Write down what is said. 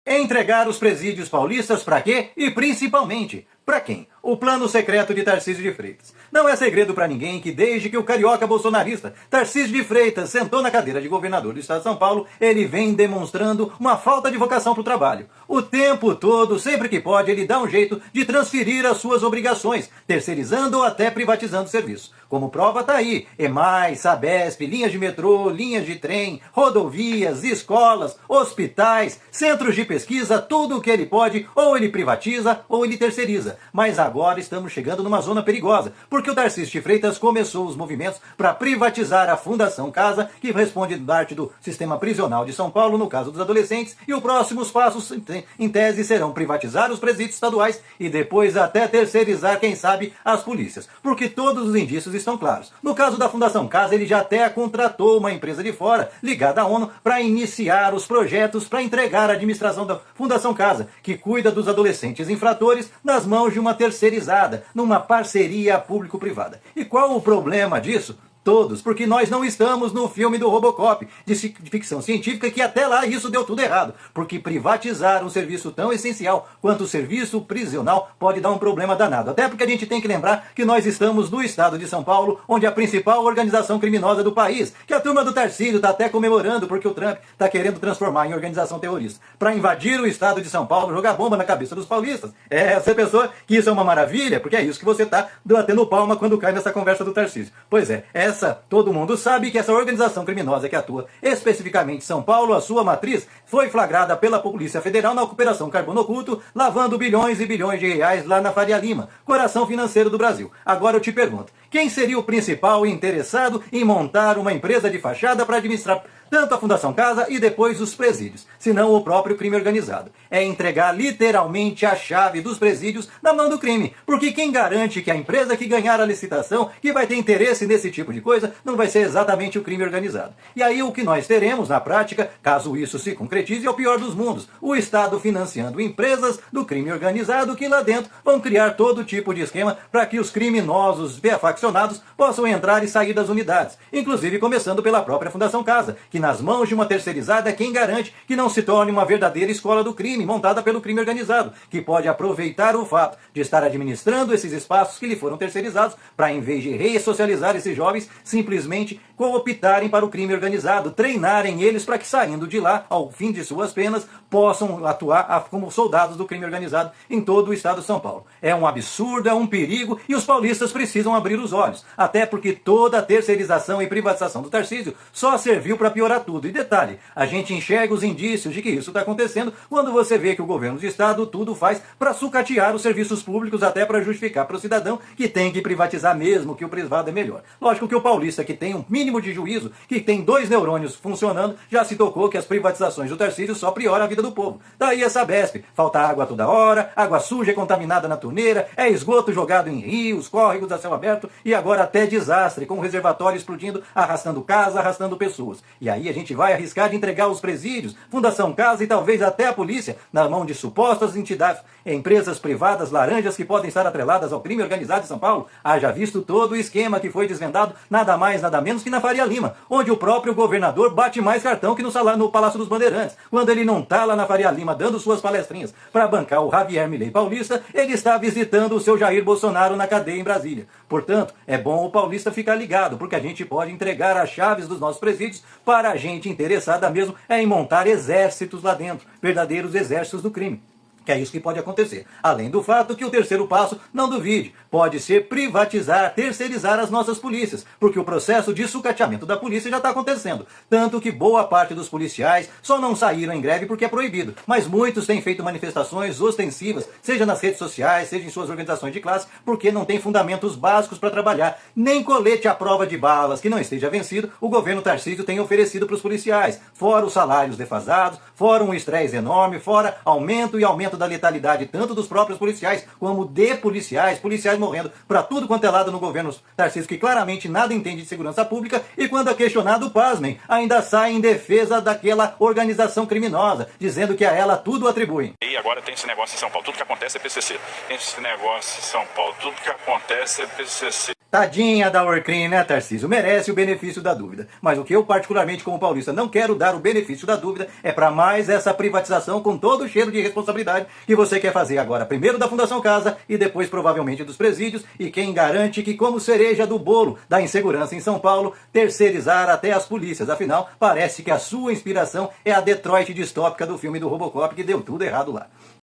É entregar os presídios paulistas para quê? E principalmente, para quem? O plano secreto de Tarcísio de Freitas. Não é segredo para ninguém que desde que o carioca bolsonarista Tarcísio de Freitas sentou na cadeira de governador do estado de São Paulo, ele vem demonstrando uma falta de vocação para o trabalho. O tempo todo, sempre que pode, ele dá um jeito de transferir as suas obrigações, terceirizando ou até privatizando o serviço. Como prova tá aí, EMAI, Sabesp, linhas de metrô, linhas de trem, rodovias, escolas, hospitais, centros de pesquisa, tudo o que ele pode, ou ele privatiza ou ele terceiriza. Mas agora estamos chegando numa zona perigosa, porque o Tarcísio de Freitas começou os movimentos para privatizar a Fundação Casa, que responde parte do sistema prisional de São Paulo, no caso dos adolescentes, e os próximos passos, em tese, serão privatizar os presídios estaduais e depois até terceirizar, quem sabe, as polícias. Porque todos os indícios estão claros. No caso da Fundação Casa, ele já até contratou uma empresa de fora, ligada à ONU, para iniciar os projetos para entregar a administração da Fundação Casa, que cuida dos adolescentes infratores, nas mãos de uma terceirizada, numa parceria público-privada. E qual o problema disso? Todos, porque nós não estamos no filme do Robocop, de ficção científica, que até lá isso deu tudo errado. Porque privatizar um serviço tão essencial quanto o serviço prisional pode dar um problema danado. Até porque a gente tem que lembrar que nós estamos no estado de São Paulo, onde a principal organização criminosa do país, que a turma do Tarcísio está até comemorando porque o Trump está querendo transformar em organização terrorista, para invadir o estado de São Paulo, jogar bomba na cabeça dos paulistas. Você pensou que isso é uma maravilha? Porque é isso que você está batendo palma quando cai nessa conversa do Tarcísio. Pois é, todo mundo sabe que essa organização criminosa que atua especificamente em São Paulo, a sua matriz, foi flagrada pela Polícia Federal na Operação Carbono Oculto, lavando bilhões e bilhões de reais lá na Faria Lima, coração financeiro do Brasil. Agora eu te pergunto, quem seria o principal interessado em montar uma empresa de fachada para administrar tanto a Fundação Casa e depois os presídios, senão o próprio crime organizado? É entregar literalmente a chave dos presídios na mão do crime, porque quem garante que a empresa que ganhar a licitação, que vai ter interesse nesse tipo de coisa, não vai ser exatamente o crime organizado. E aí o que nós teremos na prática, caso isso se concretize, é o pior dos mundos: o Estado financiando empresas do crime organizado que lá dentro vão criar todo tipo de esquema para que os criminosos faccionados possam entrar e sair das unidades, inclusive começando pela própria Fundação Casa, que nas mãos de uma terceirizada é quem garante que não se torne uma verdadeira escola do crime, montada pelo crime organizado, que pode aproveitar o fato de estar administrando esses espaços que lhe foram terceirizados para, em vez de ressocializar esses jovens, simplesmente cooptarem para o crime organizado, treinarem eles para que, saindo de lá, ao fim de suas penas, possam atuar como soldados do crime organizado em todo o estado de São Paulo. É um absurdo, é um perigo, e os paulistas precisam abrir os olhos, até porque toda a terceirização e privatização do Tarcísio só serviu para piorar tudo. E detalhe, a gente enxerga os indícios de que isso está acontecendo quando você vê que o governo de estado tudo faz para sucatear os serviços públicos, até para justificar para o cidadão que tem que privatizar mesmo, que o privado é melhor. Lógico que o paulista, que tem um mínimo de juízo, que tem 2 neurônios funcionando, já se tocou que as privatizações do Tarcísio só pioram a vida do povo. Daí essa Sabesp, falta água toda hora, água suja e contaminada na torneira, é esgoto jogado em rios, córregos a céu aberto, e agora até desastre, com o reservatório explodindo, arrastando casa, arrastando pessoas. E aí a gente vai arriscar de entregar os presídios, Fundação Casa e talvez até a polícia na mão de supostas entidades, empresas privadas laranjas que podem estar atreladas ao crime organizado em São Paulo? Haja visto todo o esquema que foi desvendado, nada mais, nada menos que na Faria Lima, onde o próprio governador bate mais cartão que no Palácio dos Bandeirantes. Quando ele não está lá na Faria Lima dando suas palestrinhas para bancar o Javier Milei paulista, ele está visitando o seu Jair Bolsonaro na cadeia em Brasília. Portanto, é bom o paulista ficar ligado, porque a gente pode entregar as chaves dos nossos presídios para a gente interessada mesmo em montar exércitos lá dentro, verdadeiros exércitos do crime. Que é isso que pode acontecer. Além do fato que o terceiro passo, não duvide, pode ser privatizar, terceirizar as nossas polícias, porque o processo de sucateamento da polícia já está acontecendo. Tanto que boa parte dos policiais só não saíram em greve porque é proibido, mas muitos têm feito manifestações ostensivas, seja nas redes sociais, seja em suas organizações de classe, porque não tem fundamentos básicos para trabalhar. Nem colete à prova de balas que não esteja vencido, o governo Tarcísio tem oferecido para os policiais, fora os salários defasados, fora um estresse enorme, fora aumento da letalidade tanto dos próprios policiais como de policiais morrendo para tudo quanto é lado no governo Tarcísio, que claramente nada entende de segurança pública, e quando é questionado, pasmem, ainda sai em defesa daquela organização criminosa, dizendo que a ela tudo atribuem. E agora tem esse negócio em São Paulo, tudo que acontece é PCC. Esse negócio em São Paulo, tudo que acontece é PCC. Tadinha da Orcrim, né, Tarcísio? Merece o benefício da dúvida. Mas o que eu, particularmente como paulista, não quero dar o benefício da dúvida é para mais essa privatização com todo o cheiro de responsabilidade que você quer fazer agora. Primeiro da Fundação Casa e depois provavelmente dos presídios. E quem garante que, como cereja do bolo da insegurança em São Paulo, terceirizar até as polícias. Afinal, parece que a sua inspiração é a Detroit distópica do filme do Robocop, que deu tudo errado lá.